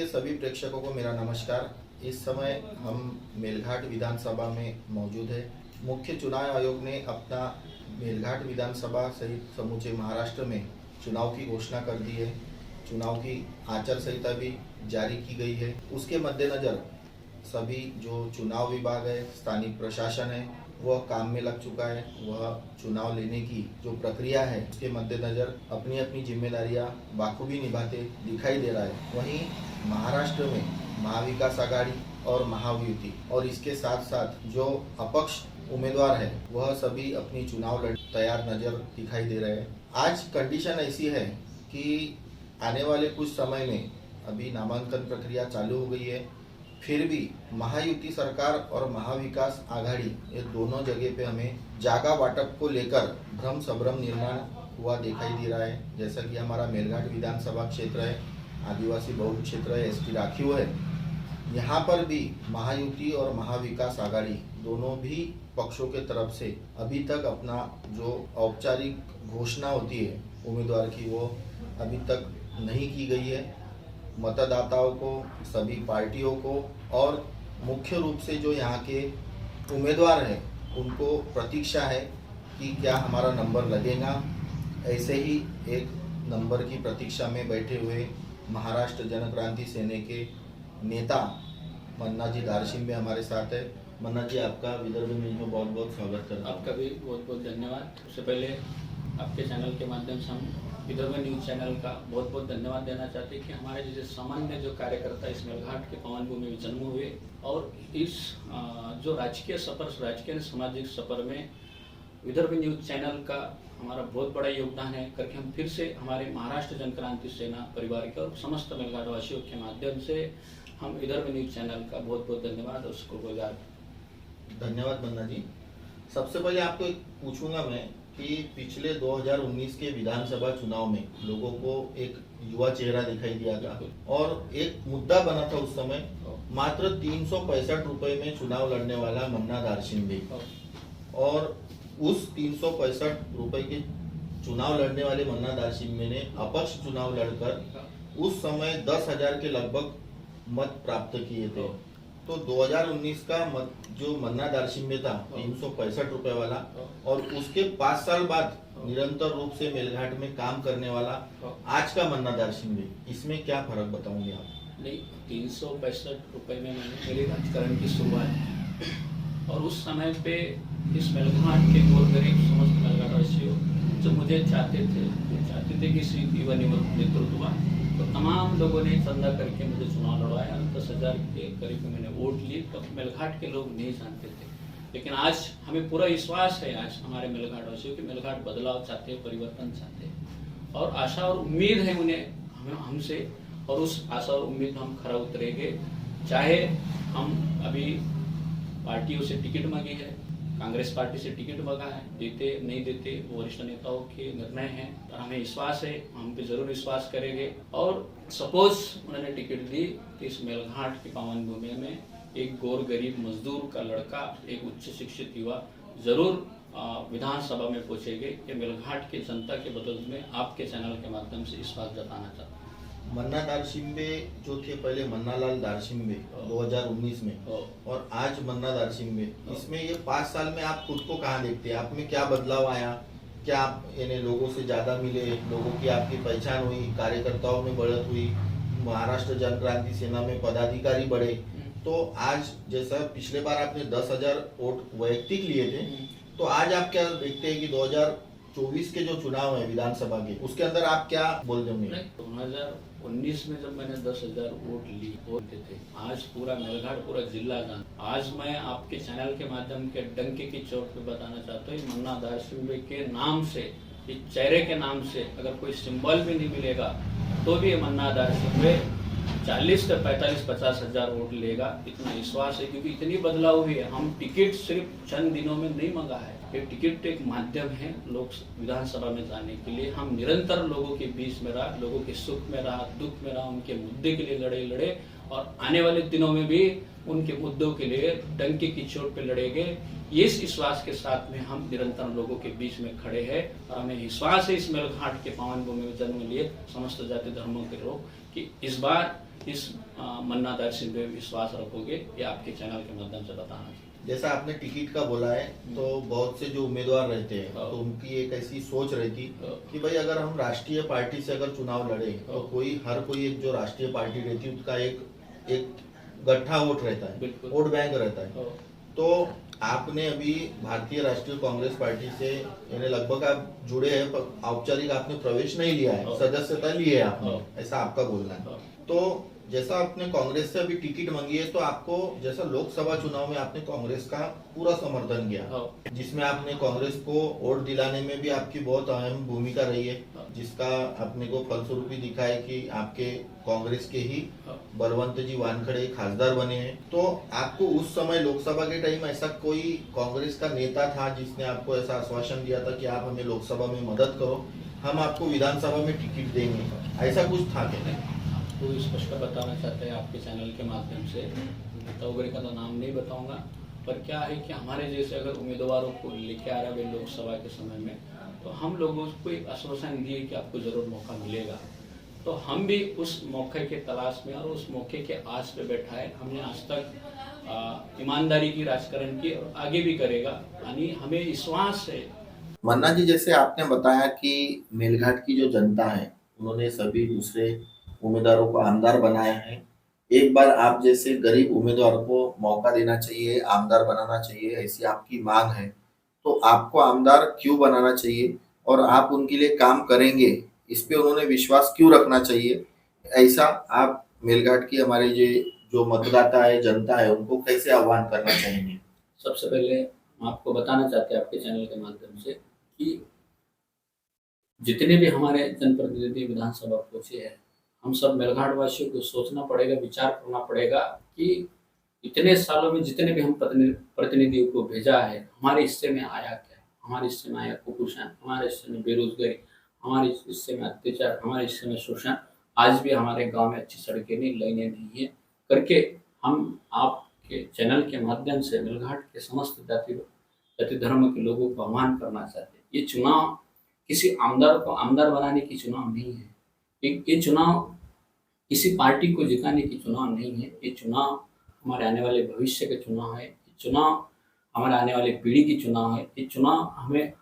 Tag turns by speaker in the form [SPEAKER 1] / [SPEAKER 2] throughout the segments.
[SPEAKER 1] के सभी प्रेक्षकों को मेरा नमस्कार। इस समय हम मेलघाट विधानसभा में मौजूद है। मुख्य चुनाव आयोग ने अपना मेलघाट विधानसभा सहित समूचे महाराष्ट्र में चुनाव की घोषणा कर दी है। चुनाव की आचार संहिता भी जारी की गई है। उसके मद्देनज़र सभी जो चुनाव विभाग है, स्थानीय प्रशासन है, वह काम में लग चुका है। वह चुनाव लेने की जो प्रक्रिया है उसके मद्देनज़र अपनी अपनी जिम्मेदारियां बाखूबी निभाते दिखाई दे रहा है। वहीं महाराष्ट्र में महाविकास आघाड़ी और महायुति और इसके साथ साथ जो अपक्ष उम्मीदवार है वह सभी अपनी चुनाव लड़ तैयार नजर दिखाई दे रहे हैं। आज कंडीशन ऐसी है कि आने वाले कुछ समय में अभी नामांकन प्रक्रिया चालू हो गई है, फिर भी महायुति सरकार और महाविकास आघाड़ी ये दोनों जगह पे हमें जागा वाटप को लेकर भ्रम संभ्रम निर्माण हुआ दिखाई दे रहा है। जैसा कि हमारा मेलघाट विधानसभा क्षेत्र है, आदिवासी बहुल क्षेत्र है, एसटी राखीव है, यहाँ पर भी महायुति और महाविकास आघाड़ी दोनों भी पक्षों के तरफ से अभी तक अपना जो औपचारिक घोषणा होती है उम्मीदवार की वो अभी तक नहीं की गई है। मतदाताओं को, सभी पार्टियों को और मुख्य रूप से जो यहाँ के उम्मीदवार हैं उनको प्रतीक्षा है कि क्या हमारा नंबर लगेगा। ऐसे ही एक नंबर की प्रतीक्षा में बैठे हुए महाराष्ट्र जन क्रांति सेना के नेता मन्ना जी दारशिम्बे हमारे साथ है। मन्ना जी, आपका विदर्भ न्यूज में बहुत बहुत स्वागत करता हूं।
[SPEAKER 2] आपका भी बहुत बहुत धन्यवाद। सबसे पहले आपके चैनल के माध्यम से हम विदर्भ न्यूज चैनल का बहुत बहुत धन्यवाद देना चाहते हैं कि हमारे जैसे सामान्य जो कार्यकर्ता इस मेलघाट के पवन भूमि में जन्म हुए और इस जो राजकीय सफर, राजकीय सामाजिक सफर में विदर्भ न्यूज चैनल का हमारा बहुत बड़ा योगदान है करके हम फिर से हमारे महाराष्ट्र जन क्रांति सेना परिवार के और समस्त मेलघाट वासियों के माध्यम से हम विदर्भ न्यूज चैनल का बहुत बहुत धन्यवाद और शुक्रगुजार।
[SPEAKER 1] धन्यवाद मन्ना जी। सबसे पहले आपको एक पूछूंगा मैं कि पिछले 2019 के विधानसभा चुनाव में लोगों को एक युवा चेहरा दिखाई दिया था और एक मुद्दा बना था उस समय, मात्र 365 रुपए में चुनाव लड़ने वाला मन्ना दारशिम्बे, और उस 365 रुपए के चुनाव लड़ने वाले मन्ना दारशिम्बे ने अपक्ष चुनाव लड़कर उस समय 10,000 के लगभग मत प्राप्त किए थे। तो 2019 का मत जो मन्ना दारशिम्बे था 365 रुपए वाला, और उसके 5 साल बाद निरंतर रूप से मेलघाट में काम करने वाला आज का मन्ना दारशिम्बे, इसमें क्या फर्क बताओगे आप?
[SPEAKER 2] नहीं, 365 रुपए में मैंने मेरे राजकारण की शुरुआत, और उस समय पे इस मेलघाट के गोरगरीब समस्त मेलघाटवासियों जो मुझे चाहते थे कि श्री युवा नेतृत्व, तो तमाम लोगों ने चंदा करके मुझे चुनाव लड़वाया। 10,000 के करीब मैंने वोट लिए। तो मेलघाट के लोग नहीं जानते थे, लेकिन आज हमें पूरा विश्वास है, आज हमारे मेलघाट वासियों की मेलघाट बदलाव चाहते हैं, परिवर्तन चाहते हैं, और आशा और उम्मीद है उन्हें हमसे, और उस आशा और उम्मीद हम खरा उतरेंगे। चाहे हम अभी पार्टियों से टिकट मांगी है, कांग्रेस पार्टी से टिकट मांगा है, देते नहीं देते वो वरिष्ठ नेताओं के निर्णय है, और हमें विश्वास है, हम पे जरूर विश्वास करेंगे। और सपोज उन्होंने टिकट दी तो इस मेलघाट की पावन भूमि में एक गौर गरीब मजदूर का लड़का, एक उच्च शिक्षित युवा जरूर विधानसभा में पहुंचेंगे। कि मेलघाट के जनता के बदौलत में आपके चैनल के माध्यम से विश्वास जताना चाहता हूँ।
[SPEAKER 1] मन्ना दारशिम्बे जो थे पहले मन्नालाल दारशिम्बे 2019 में, और आज मन्ना दारशिम्बे, इसमें ये 5 साल में आप खुद को कहाँ देखते हैं? आप में क्या बदलाव आया? क्या आप इन्हें लोगों से ज्यादा मिले, लोगों की आपकी पहचान हुई, कार्यकर्ताओं में बढ़त हुई, महाराष्ट्र जन क्रांति सेना में पदाधिकारी बढ़े? तो आज जैसा पिछले बार आपने 10,000 वोट वैयक्तिक लिए थे, तो आज आप क्या देखते हैं कि 2024 के जो चुनाव है विधानसभा के, उसके अंदर आप क्या बोल देंगे?
[SPEAKER 2] 2019 में जब मैंने 10,000 वोट ली होते थे, आज पूरा मेलघाट, पूरा जिला जान। आज मैं आपके चैनल के माध्यम के डंके की चोट पे बताना चाहता हूँ, मन्ना दारशिम्बे के नाम से, इस चेहरे के नाम से अगर कोई सिंबल भी नहीं मिलेगा तो भी मन्ना दारशिम्बे 40 से 45-50 हजार वोट लेगा, इतना विश्वास है। क्योंकि इतनी बदलाव हुई है, हम टिकट सिर्फ चंद दिनों में नहीं मंगा है, ये टिकट एक माध्यम है लोक विधानसभा में जाने के लिए। हम निरंतर लोगों के बीच में रहा, लोगों के सुख में रहा, दुख में रहा, उनके मुद्दे के लिए लड़े और आने वाले दिनों में भी उनके मुद्दों के लिए डंके की चोट पे लड़ेंगे। ये इस विश्वास के साथ में हम निरंतर लोगों के बीच में खड़े हैं और हमें विश्वास है इस मेलघाट के पावन भूमि में जन्म लिए समस्त जाति धर्मों के लोग कि इस बार इस मन्नादार सिंह पे विश्वास रखोगे, ये आपके चैनल के माध्यम से बताना चाहिए।
[SPEAKER 1] जैसा आपने टिकट का बोला है, तो बहुत से जो उम्मीदवार रहते हैं तो उनकी एक ऐसी सोच रहती कि भाई अगर हम राष्ट्रीय पार्टी से अगर चुनाव लड़े तो हर कोई एक जो राष्ट्रीय पार्टी रहती है उसका एक गट्ठा वोट रहता है, वोट बैंक रहता है। तो आपने अभी भारतीय राष्ट्रीय कांग्रेस पार्टी से यानी लगभग आप जुड़े हैं, पर औपचारिक आपने प्रवेश नहीं लिया है, सदस्यता ली है आपने, ऐसा आपका बोलना है। तो जैसा आपने कांग्रेस से अभी टिकट मांगी है, तो आपको जैसा लोकसभा चुनाव में आपने कांग्रेस का पूरा समर्थन किया, जिसमें आपने कांग्रेस को वोट दिलाने में भी आपकी बहुत अहम भूमिका रही है, जिसका अपने को फलस्वरूप दिखा है कि आपके कांग्रेस के ही बलवंत जी वानखड़े खासदार बने हैं। तो आपको उस समय लोकसभा के टाइम ऐसा कोई कांग्रेस का नेता था जिसने आपको ऐसा आश्वासन दिया था कि आप हमें लोकसभा में मदद करो, हम आपको विधानसभा में टिकट देंगे, ऐसा कुछ था क्या?
[SPEAKER 2] तो स्पष्ट बताना चाहते हैं आपके चैनल के माध्यम से, नेता वगैरह का तो नाम नहीं बताऊंगा, पर क्या है कि हमारे जैसे अगर उम्मीदवारों को लेके आ रहे हैं लोकसभा के समय में, तो हम लोगों को एक आश्वासन दिए कि आपको जरूर मौका मिलेगा। तो हम भी उस मौके के तलाश में और उस मौके के आस पे बैठा है। हमने आज तक ईमानदारी की राजकारण की और आगे भी करेगा, यानी हमें विश्वास है।
[SPEAKER 1] मन्ना जी, जैसे आपने बताया कि मेलघाट की जो जनता है उन्होंने सभी दूसरे उम्मीदवारों को आमदार बनाया है, एक बार आप जैसे गरीब उम्मीदवार को मौका देना चाहिए, आमदार बनाना चाहिए, ऐसी आपकी मांग है। तो आपको आमदार क्यों बनाना चाहिए और आप उनके लिए काम करेंगे, इस पे उन्होंने विश्वास क्यों रखना चाहिए, ऐसा आप मेलघाट की हमारे जो मतदाता है, जनता है, उनको कैसे आह्वान करना चाहेंगे?
[SPEAKER 2] सबसे पहले हम आपको बताना चाहते हैं आपके चैनल के माध्यम से कि जितने भी हमारे जनप्रतिनिधि विधानसभा पहुंचे हैं, हम सब मेलघाट वासियों को सोचना पड़ेगा, विचार करना पड़ेगा कि इतने सालों में जितने भी हम प्रतिनिधियों को भेजा है, हमारे हिस्से में आया क्या है? हमारे हिस्से में आया कुपोषण, हमारे हिस्से में बेरोजगारी, हमारे हिस्से में अत्याचार, हमारे हिस्से में शोषण, आज भी हमारे गांव में अच्छी सड़कें नहीं, लाइनें नहीं है करके हम आपके चैनल के माध्यम से मेलघाट के समस्त जाति धर्म के लोगों को आह्वान करना चाहते हैं। ये चुनाव किसी आमदार को आमदार बनाने की चुनाव नहीं है, ये चुनाव किसी पार्टी को जिताने की चुनाव नहीं है, ये चुनाव हमारे आने वाले भविष्य के चुनाव है, ये चुनाव हमारे आने वाली पीढ़ी की चुनाव है, ये चुनाव हमें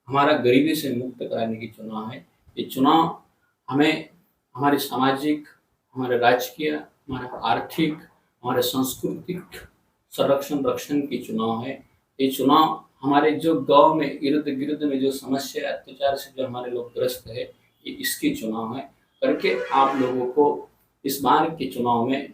[SPEAKER 2] हमारा गरीबी से मुक्त कराने की चुनाव है, ये चुनाव हमें हमारे सामाजिक, हमारे राजकीय, हमारे आर्थिक, हमारे सांस्कृतिक संरक्षण रक्षण की चुनाव है। ये चुनाव हमारे जो गांव में इर्द गिर्द में जो समस्या अत्याचार से जो हमारे लोग ग्रस्त है, ये इसकी चुनाव है करके आप लोगों को इस बार के चुनाव में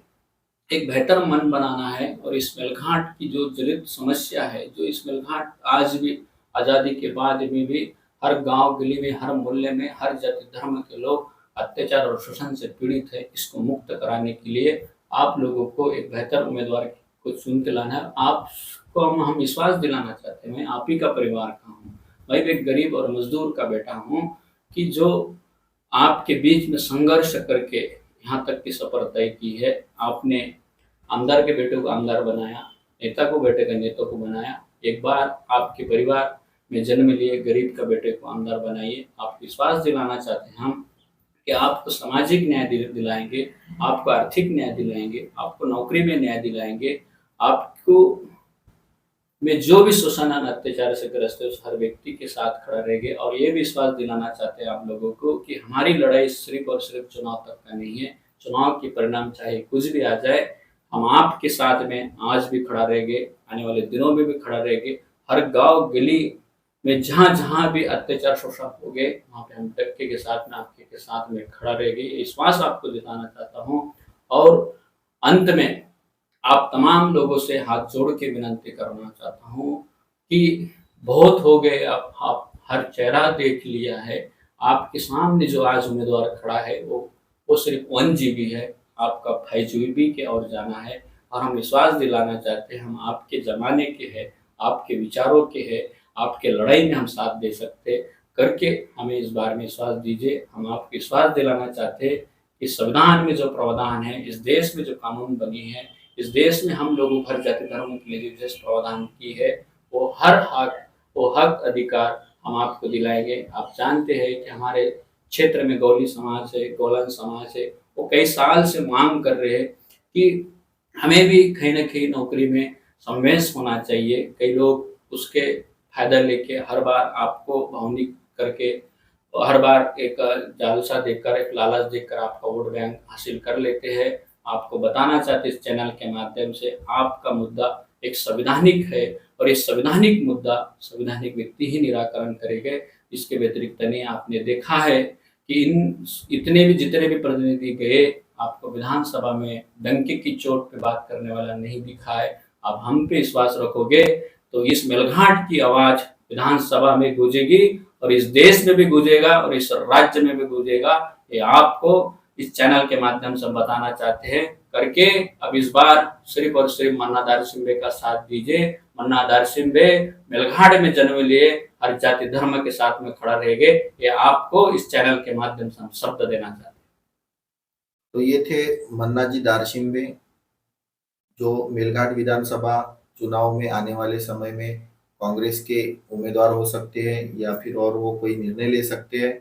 [SPEAKER 2] एक बेहतर मन बनाना है। और इस मेलघाट की जो जलित समस्या है, जो इस मेलघाट आज भी आज़ादी के बाद में भी हर गांव गली में, हर मोहल्ले में, हर जाति धर्म के लोग अत्याचार और शोषण से पीड़ित है, इसको मुक्त कराने के लिए आप लोगों को एक बेहतर उम्मीदवार को चुन के लाना है। आपको हम विश्वास दिलाना चाहते हैं, मैं आप ही का परिवार का हूँ, मैं भी एक गरीब और मजदूर का बेटा हूँ कि जो आपके बीच में संघर्ष करके यहाँ तक की सफर तय की है। आपने आमदार के बेटे को आमदार बनाया, नेता को बेटे का नेता को बनाया, एक बार आपके परिवार में जन्म लिए गरीब का बेटे को आमदार बनाइए। आप विश्वास दिलाना चाहते हैं हम कि आपको सामाजिक न्याय दिलाएंगे, आपको आर्थिक न्याय दिलाएंगे, आपको नौकरी में न्याय दिलाएंगे, आपको में जो भी शोषण और अत्याचार से ग्रस्त है उस हर व्यक्ति के साथ खड़ा रहेंगे। और ये विश्वास दिलाना चाहते हैं आप लोगों को कि हमारी लड़ाई सिर्फ और सिर्फ चुनाव तक का नहीं है, चुनाव के परिणाम चाहे कुछ भी आ जाए, हम आपके साथ में आज भी खड़ा रहेंगे, आने वाले दिनों में भी खड़ा रहेंगे। हर गांव गली में जहाँ जहाँ भी अत्याचार शोषण हो गए, वहाँ पे हम टक्के के साथ में आपके के साथ में खड़ा रहेंगे, ये विश्वास आपको दिलाना चाहता हूँ। और अंत में आप तमाम लोगों से हाथ जोड़ के विनती करना चाहता हूँ कि बहुत हो गए, आप हर चेहरा देख लिया है, आपके सामने जो आज उम्मीदवार खड़ा है वो सिर्फ 1 GB है, आपका 5 GB के और जाना है। और हम विश्वास दिलाना चाहते हैं हम आपके ज़माने के हैं, आपके विचारों के हैं, आपके लड़ाई में हम साथ दे सकते करके हमें इस बारे में विश्वास दीजिए। हम आपको विश्वास दिलाना चाहते हैं कि संविधान में जो प्रावधान है, इस देश में जो कानून बनी है, इस देश में हम लोगों हर जाति धर्म के लिए जो विशेष प्रावधान की है, वो हक अधिकार हम आपको दिलाएंगे। आप जानते हैं कि हमारे क्षेत्र में गौली समाज है, गोलन समाज है, वो कई साल से मांग कर रहे हैं कि हमें भी कहीं न कहीं नौकरी में समावेश होना चाहिए। कई लोग उसके फ़ायदा लेके हर बार आपको भावनिक करके और हर बार एक जालसा देकर, एक लालच देकर आपका वोट बैंक हासिल कर लेते हैं। आपको बताना चाहते इस चैनल के माध्यम से आपका मुद्दा एक संवैधानिक है और ये संवैधानिक मुद्दा संवैधानिक व्यक्ति ही निराकरण करेंगे। इसके व्यतिरिक्त नहीं। आपने देखा है कि जितने भी प्रतिनिधि गए, आपको विधानसभा में डंके की चोट पे बात करने वाला नहीं दिखा है। आप हम पे विश्वास रखोगे तो इस मेलघाट की आवाज़ विधानसभा में गूंजेगी और इस देश में भी गूंजेगा और इस राज्य में भी गूंजेगा। ये आपको इस चैनल के माध्यम से बताना चाहते हैं करके अब इस बार सिर्फ और सिर्फ मन्ना दारसिम्बे का साथ दीजिए। मन्ना दारसिम्बे मेलघाट में जन्म लिए हर जाति धर्म के साथ में खड़ा रहेंगे। ये आपको इस चैनल के माध्यम से हम शब्द देना चाहते हैं।
[SPEAKER 1] तो ये थे मन्ना जी दारशिम्बे, जो मेलघाट विधानसभा चुनाव में आने वाले समय में कांग्रेस के उम्मीदवार हो सकते हैं या फिर और वो कोई निर्णय ले सकते हैं।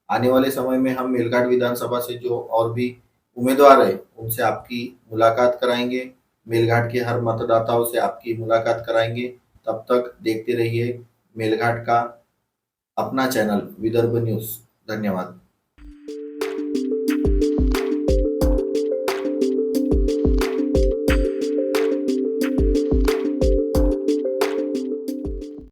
[SPEAKER 1] आने वाले समय में हम मेलघाट विधानसभा से जो और भी उम्मीदवार है उनसे आपकी मुलाकात कराएंगे, मेलघाट के हर मतदाताओं से आपकी मुलाकात कराएंगे। तब तक देखते रहिए मेलघाट का अपना चैनल विदर्भ न्यूज़। धन्यवाद।